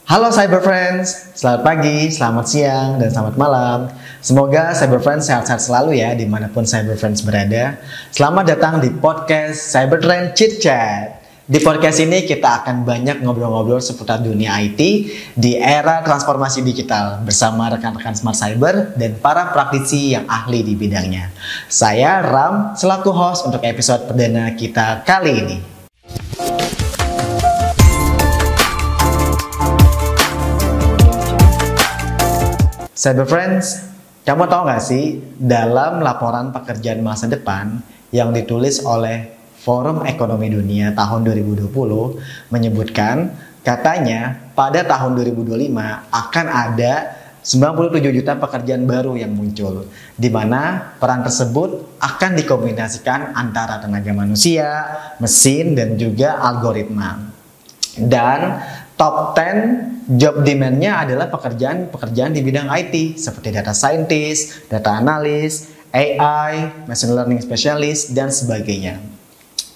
Halo Cyber Friends, selamat pagi, selamat siang, dan selamat malam. Semoga Cyber Friends sehat-sehat selalu ya dimanapun Cyber Friends berada. Selamat datang di podcast Cybertrend Chit Chat. Di podcast ini kita akan banyak ngobrol-ngobrol seputar dunia IT di era transformasi digital bersama rekan-rekan Smart Cyber dan para praktisi yang ahli di bidangnya. Saya Ram selaku host untuk episode perdana kita kali ini. Cyber Friends, kamu tahu nggak sih dalam laporan pekerjaan masa depan yang ditulis oleh Forum Ekonomi Dunia tahun 2020 menyebutkan katanya pada tahun 2025 akan ada 97 juta pekerjaan baru yang muncul, di mana peran tersebut akan dikombinasikan antara tenaga manusia, mesin, dan juga algoritma. Dan top 10 job demand-nya adalah pekerjaan di bidang IT seperti data scientist, data analyst, AI, machine learning specialist, dan sebagainya.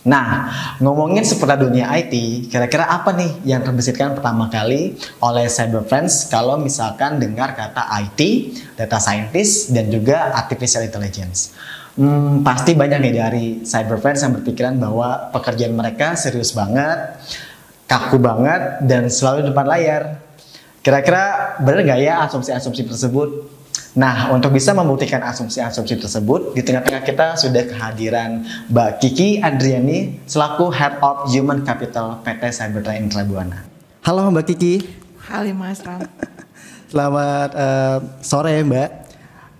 Nah, ngomongin seputar dunia IT, kira-kira apa nih yang terbersihkan pertama kali oleh Cyber Friends kalau misalkan dengar kata IT, data scientist, dan juga artificial intelligence? Pasti banyak nih dari Cyber Friends yang berpikiran bahwa pekerjaan mereka serius banget, kaku banget, dan selalu di depan layar. Kira-kira benar nggak ya asumsi-asumsi tersebut? Nah, untuk bisa membuktikan asumsi-asumsi tersebut, di tengah-tengah kita sudah kehadiran Mbak Kiki Andriani selaku Head of Human Capital PT Cybertrend Intrabuana. Halo Mbak Kiki. Halo Mas Ram. Selamat sore Mbak.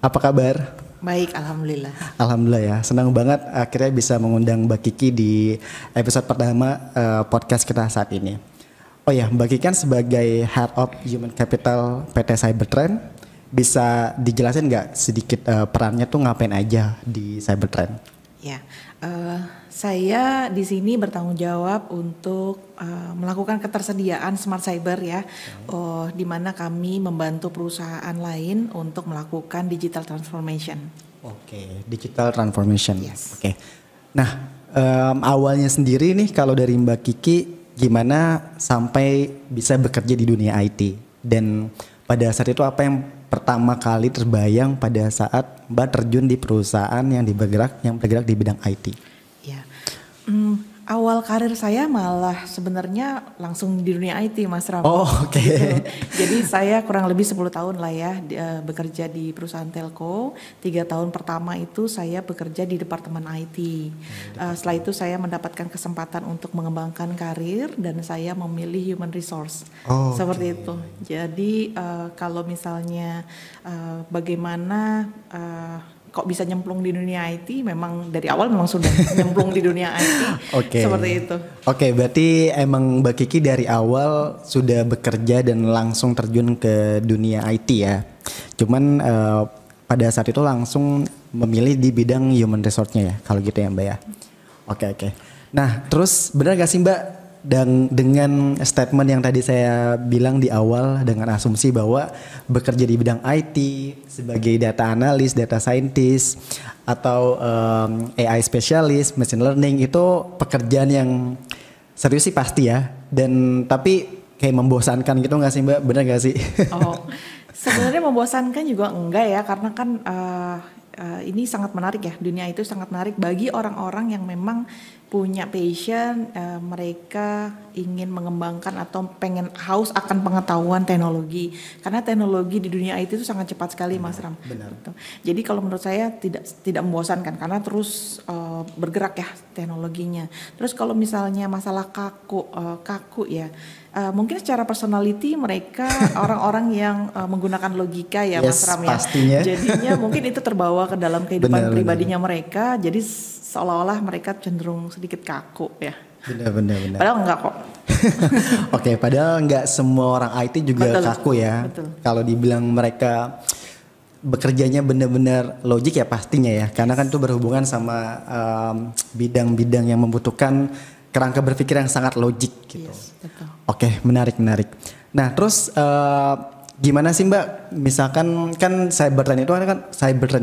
Apa kabar? Baik, alhamdulillah. Alhamdulillah ya, senang banget akhirnya bisa mengundang Mbak Kiki di episode pertama podcast kita saat ini. Oh ya, Mbak Kiki kan sebagai Head of Human Capital PT Cybertrend, bisa dijelasin nggak sedikit perannya tuh ngapain aja di Cybertrend? Ya, saya di sini bertanggung jawab untuk melakukan ketersediaan smart cyber ya, di mana kami membantu perusahaan lain untuk melakukan digital transformation. Oke, digital transformation. Yes. Oke. Nah, awalnya sendiri nih kalau dari Mbak Kiki gimana sampai bisa bekerja di dunia IT, dan pada saat itu apa yang pertama kali terbayang pada saat Mbak terjun di perusahaan yang bergerak di bidang IT? Ya, awal karir saya malah sebenarnya langsung di dunia IT, Mas Ram. Oh, oke. Gitu. Jadi saya kurang lebih 10 tahun lah ya bekerja di perusahaan telco. 3 tahun pertama itu saya bekerja di departemen IT. Setelah itu saya mendapatkan kesempatan untuk mengembangkan karir dan saya memilih human resource. Seperti itu. Jadi kalau misalnya bagaimana kok bisa nyemplung di dunia IT, memang dari awal memang sudah nyemplung di dunia IT. Seperti itu. Oke, berarti emang Mbak Kiki dari awal sudah bekerja dan langsung terjun ke dunia IT ya. Cuman pada saat itu langsung memilih di bidang human resource-nya ya, kalau gitu ya Mbak ya. Oke. Nah, terus benar gak sih Mbak dengan statement yang tadi saya bilang di awal dengan asumsi bahwa bekerja di bidang IT sebagai data analis, data scientist, atau AI specialist, machine learning itu pekerjaan yang serius sih pasti ya, dan tapi kayak membosankan gitu nggak sih Mbak? Benar nggak sih? Sebenarnya membosankan juga enggak ya, karena kan ini sangat menarik ya, dunia itu sangat menarik bagi orang-orang yang memang punya passion, mereka ingin mengembangkan atau pengen haus akan pengetahuan teknologi, karena teknologi di dunia IT itu sangat cepat sekali, Mas Ram. Benar. Jadi kalau menurut saya tidak membosankan karena terus bergerak ya teknologinya. Terus kalau misalnya masalah kaku ya, mungkin secara personality mereka orang-orang yang menggunakan logika ya, Mas Ram ya. Pastinya. Jadinya mungkin itu terbawa ke dalam kehidupan pribadinya mereka. Jadi seolah-olah mereka cenderung sedikit kaku ya. Benar. Padahal enggak kok. Oke, padahal enggak semua orang IT juga kaku ya. Betul. Kalau dibilang mereka bekerjanya benar-benar logik ya pastinya ya. Karena kan itu berhubungan sama bidang-bidang yang membutuhkan kerangka berpikir yang sangat logik gitu. Yes, betul. Oke, menarik. Nah, terus gimana sih Mbak? Misalkan kan Cybertrend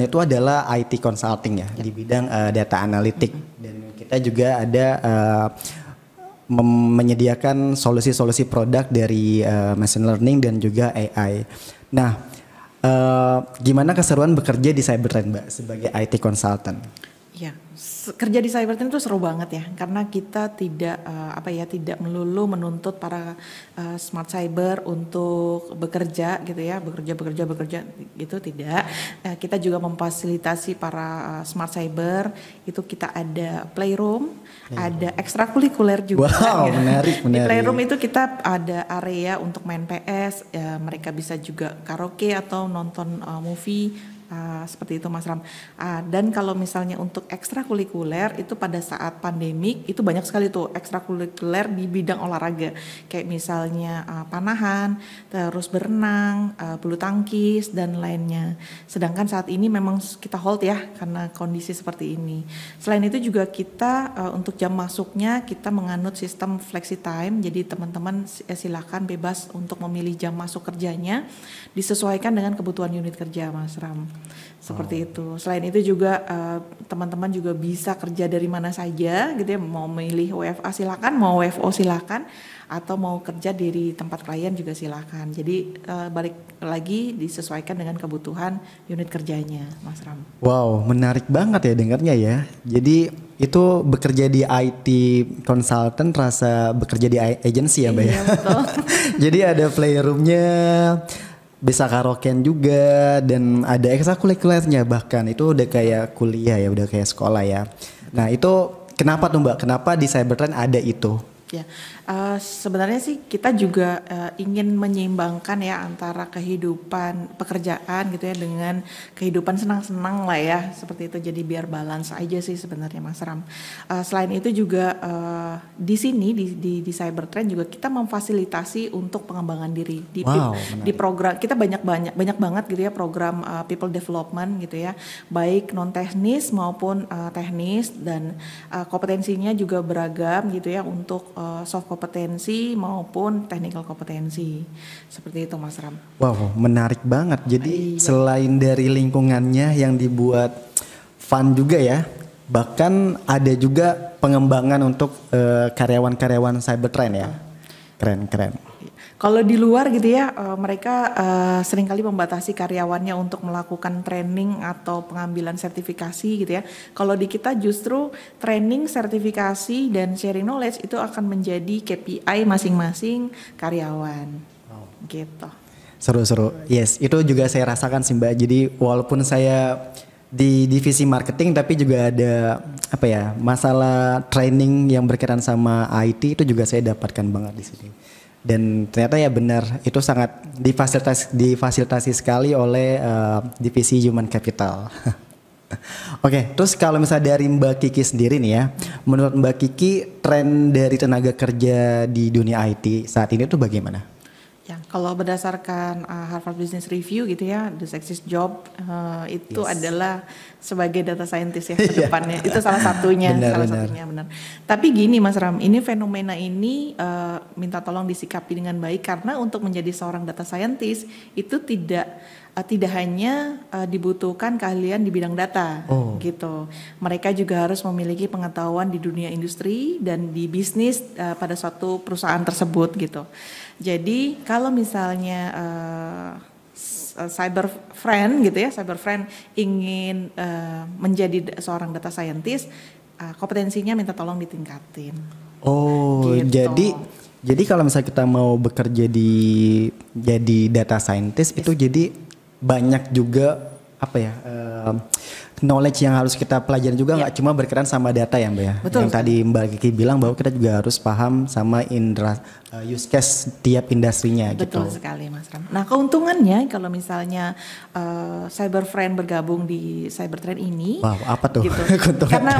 itu adalah IT consulting ya, di bidang data analitik, dan kita juga ada menyediakan solusi-solusi produk dari machine learning dan juga AI. Nah, gimana keseruan bekerja di Cybertrend, Mbak, sebagai IT consultant? Ya, kerja di Cybertrend itu seru banget ya, karena kita tidak tidak melulu menuntut para smart cyber untuk bekerja gitu ya, bekerja gitu, tidak. Kita juga memfasilitasi para smart cyber, itu kita ada playroom, ada ekstrakurikuler juga. Wow, gitu. menarik. Di playroom itu kita ada area untuk main PS, mereka bisa juga karaoke atau nonton movie. Seperti itu Mas Ram. Dan kalau misalnya untuk ekstrakurikuler itu pada saat pandemik itu banyak sekali tuh ekstrakurikuler di bidang olahraga, kayak misalnya panahan, terus berenang, bulu tangkis dan lainnya. Sedangkan saat ini memang kita hold ya karena kondisi seperti ini. Selain itu juga kita untuk jam masuknya kita menganut sistem flexi time, jadi teman-teman silakan bebas untuk memilih jam masuk kerjanya disesuaikan dengan kebutuhan unit kerja Mas Ram. Seperti itu. Selain itu juga teman-teman juga bisa kerja dari mana saja gitu ya, mau milih WFA silakan, mau WFO silakan, atau mau kerja dari tempat klien juga silakan. Jadi balik lagi disesuaikan dengan kebutuhan unit kerjanya Mas Ram. Wow, menarik banget ya dengarnya ya. Jadi itu bekerja di IT consultant rasa bekerja di agency ya Mbak ya? Iya betul. Jadi ada playroomnya, bisa karaokean juga, dan ada ekstrakurikulernya, bahkan itu udah kayak kuliah ya, udah kayak sekolah ya. Nah itu kenapa tuh Mbak? Kenapa di Cybertrend ada itu? Ya, sebenarnya sih kita juga ingin menyeimbangkan ya antara kehidupan pekerjaan gitu ya dengan kehidupan senang-senang lah ya, seperti itu. Jadi biar balance aja sih sebenarnya Mas Ram. Selain itu juga di sini di Cybertrend juga kita memfasilitasi untuk pengembangan diri di program. Kita banyak banget gitu ya program people development gitu ya, baik non teknis maupun teknis, dan kompetensinya juga beragam gitu ya untuk soft kompetensi maupun technical kompetensi, seperti itu Mas Ram. Wow, menarik banget. Jadi selain dari lingkungannya yang dibuat fun juga ya, bahkan ada juga pengembangan untuk karyawan-karyawan Cybertrend ya. Keren. Kalau di luar gitu ya, mereka seringkali membatasi karyawannya untuk melakukan training atau pengambilan sertifikasi gitu ya. Kalau di kita justru training, sertifikasi, dan sharing knowledge itu akan menjadi KPI masing-masing karyawan. Gitu. Seru. Yes, itu juga saya rasakan sih Mbak. Jadi walaupun saya di divisi marketing tapi juga ada masalah training yang berkaitan sama IT itu juga saya dapatkan banget di sini. Dan ternyata ya benar, itu sangat difasilitasi sekali oleh divisi human capital. Oke, terus kalau misalnya dari Mbak Kiki sendiri nih ya, menurut Mbak Kiki tren dari tenaga kerja di dunia IT saat ini tuh bagaimana? Ya, kalau berdasarkan Harvard Business Review gitu ya, the sexiest job itu adalah sebagai data scientist ya ke depannya. Itu salah satunya, benar. Tapi gini Mas Ram, ini fenomena ini minta tolong disikapi dengan baik, karena untuk menjadi seorang data scientist itu tidak hanya dibutuhkan keahlian di bidang data gitu. Mereka juga harus memiliki pengetahuan di dunia industri dan di bisnis pada suatu perusahaan tersebut gitu. Jadi kalau misalnya Cybertrend gitu ya, Cybertrend ingin menjadi seorang data scientist, kompetensinya minta tolong ditingkatin. Gitu. Jadi kalau misalnya kita mau bekerja jadi data scientist itu jadi banyak juga knowledge yang harus kita pelajari juga, nggak cuma berkaitan sama data ya Mbak ya. Betul, yang tadi Mbak Kiki bilang bahwa kita juga harus paham sama use case tiap industrinya. Betul sekali Mas Ram. Nah keuntungannya kalau misalnya Cybertrend bergabung di Cybertrend ini, apa tuh? Gitu. Karena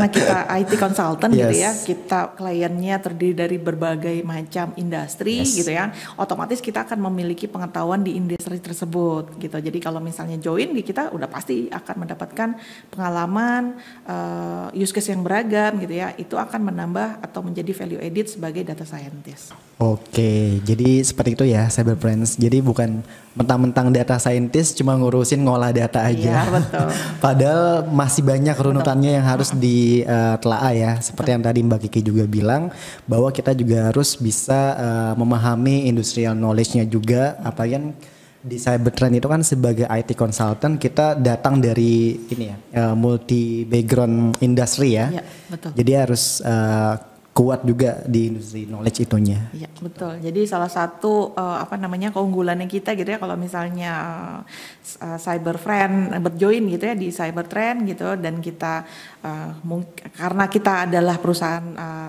kita IT consultant gitu ya, kita kliennya terdiri dari berbagai macam industri gitu ya, otomatis kita akan memiliki pengetahuan di industri tersebut gitu. Jadi kalau misalnya join di kita udah pasti akan mendapatkan pengalaman, use case yang beragam gitu ya, itu akan menambah atau menjadi value added sebagai data scientist. Oke, jadi seperti itu ya Cyber Friends. Jadi bukan mentang-mentang data scientist cuma ngurusin ngolah data aja. Iya, betul. Padahal masih banyak runutannya yang harus ditelaah ya. Seperti yang tadi Mbak Kiki juga bilang bahwa kita juga harus bisa memahami industrial knowledge-nya juga. Apalagi kan di Cybertrend itu kan sebagai IT consultant kita datang dari ini ya, multi background industry ya. Iya, betul. Jadi harus kuat juga di industri knowledge itunya. Iya, betul. Jadi salah satu keunggulannya kita gitu ya, kalau misalnya Cyberfriend berjoin gitu ya di Cybertrend gitu, dan kita karena kita adalah perusahaan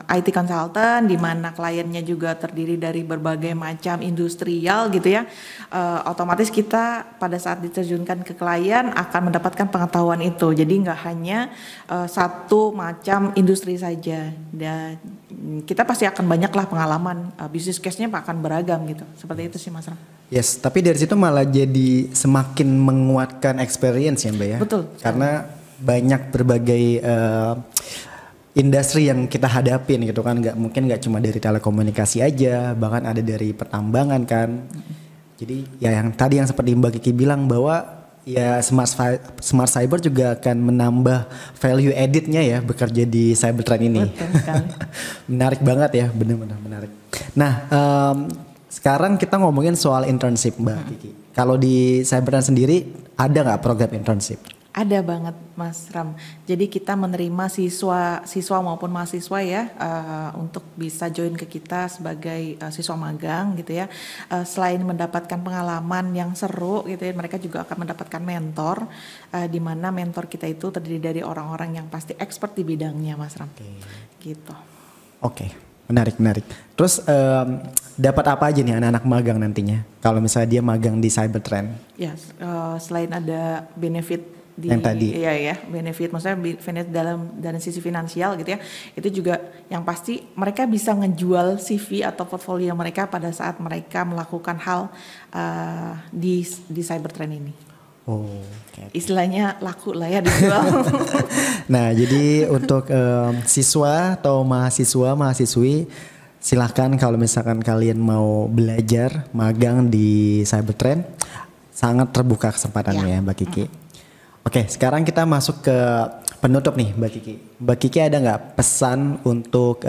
IT consultant di mana kliennya juga terdiri dari berbagai macam industrial gitu ya, otomatis kita pada saat diterjunkan ke klien akan mendapatkan pengetahuan itu. Jadi nggak hanya satu macam industri saja. Dan kita pasti akan banyaklah pengalaman, bisnis case-nya akan beragam gitu. Seperti itu sih Mas Ram. Yes, tapi dari situ malah jadi semakin menguatkan experience ya Mbak ya. Betul. Karena banyak berbagai industri yang kita hadapin gitu kan, mungkin nggak cuma dari telekomunikasi aja, bahkan ada dari pertambangan kan. Jadi ya yang tadi yang seperti Mbak Kiki bilang bahwa ya smart cyber juga akan menambah value added-nya ya bekerja di Cybertrend ini. Betul sekali. Menarik banget ya, benar-benar menarik. Nah, sekarang kita ngomongin soal internship Mbak Kiki. Kalau di Cybertrend sendiri ada nggak program internship? Ada banget Mas Ram. Jadi kita menerima siswa maupun mahasiswa ya untuk bisa join ke kita sebagai siswa magang gitu ya. Selain mendapatkan pengalaman yang seru gitu ya, mereka juga akan mendapatkan mentor, di mana mentor kita itu terdiri dari orang-orang yang pasti expert di bidangnya Mas Ram. Gitu. Oke, menarik. Terus dapat apa aja nih anak-anak magang nantinya? Kalau misalnya dia magang di Cybertrend? Ya, selain ada benefit yang tadi, iya benefit, maksudnya benefit dari sisi finansial gitu ya, itu juga yang pasti mereka bisa ngejual CV atau portfolio mereka pada saat mereka melakukan hal di Cybertrend ini. Oh, okay. Istilahnya laku lah ya dijual. Nah, jadi untuk siswa atau mahasiswi silahkan kalau misalkan kalian mau belajar magang di Cybertrend, sangat terbuka kesempatannya ya Mbak Kiki. Oke, sekarang kita masuk ke penutup nih Mbak Kiki. Mbak Kiki ada nggak pesan untuk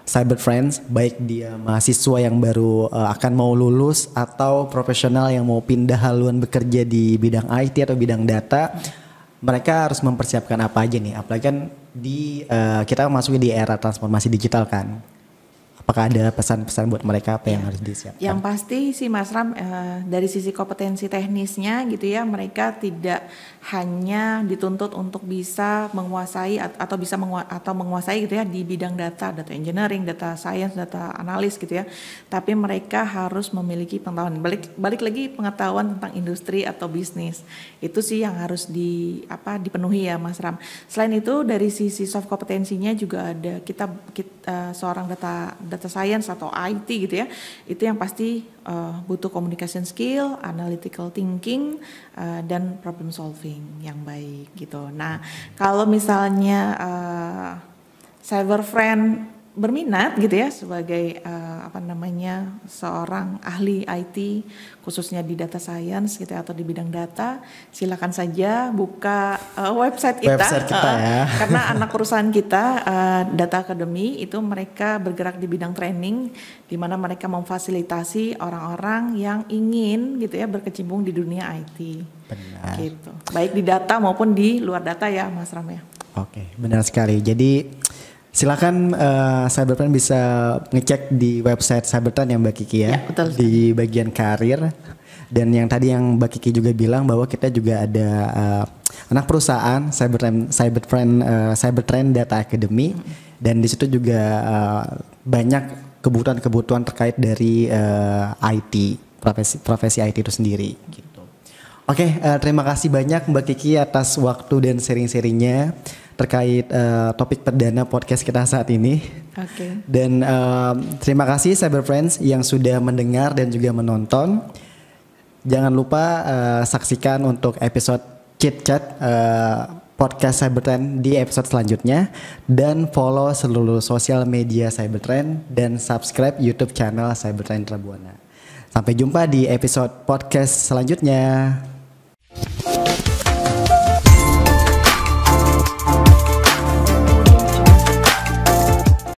Cyber Friends, baik dia mahasiswa yang baru akan mau lulus atau profesional yang mau pindah haluan bekerja di bidang IT atau bidang data, mereka harus mempersiapkan apa aja nih? Apalagi kan kita masuk di era transformasi digital kan. Apakah ada pesan-pesan buat mereka apa yang harus disiapkan? Yang pasti sih Mas Ram, dari sisi kompetensi teknisnya gitu ya, mereka tidak hanya dituntut untuk bisa menguasai atau menguasai gitu ya di bidang data engineering, data science, data analis gitu ya. Tapi mereka harus memiliki pengetahuan, balik lagi pengetahuan tentang industri atau bisnis. Itu sih yang harus dipenuhi ya Mas Ram. Selain itu dari sisi soft kompetensinya juga ada kita seorang data science atau IT gitu ya, itu yang pasti butuh communication skill, analytical thinking, dan problem solving yang baik gitu. Nah, kalau misalnya Cyberfriend berminat gitu ya sebagai seorang ahli IT khususnya di data science gitu ya, atau di bidang data, silakan saja buka website kita ya. Karena anak perusahaan kita Data Academy itu mereka bergerak di bidang training, di mana mereka memfasilitasi orang-orang yang ingin gitu ya berkecimpung di dunia IT. Benar. Gitu. Baik di data maupun di luar data ya Mas Ram ya. Oke, benar sekali. Jadi silakan Cybertrend bisa ngecek di website Cybertrend yang Mbak Kiki ya, betul. Di bagian karir. Dan yang tadi yang Mbak Kiki juga bilang bahwa kita juga ada anak perusahaan Cybertrend Data Academy, dan di situ juga banyak kebutuhan terkait dari IT, profesi IT itu sendiri gitu. Oke, terima kasih banyak Mbak Kiki atas waktu dan sharing-sharingnya terkait topik perdana podcast kita saat ini. Oke. Dan terima kasih Cyber Friends yang sudah mendengar dan juga menonton. Jangan lupa saksikan untuk episode Chit Chat podcast Cybertrend di episode selanjutnya dan follow seluruh sosial media Cybertrend dan subscribe YouTube channel Cybertrend Rabuana. Sampai jumpa di episode podcast selanjutnya.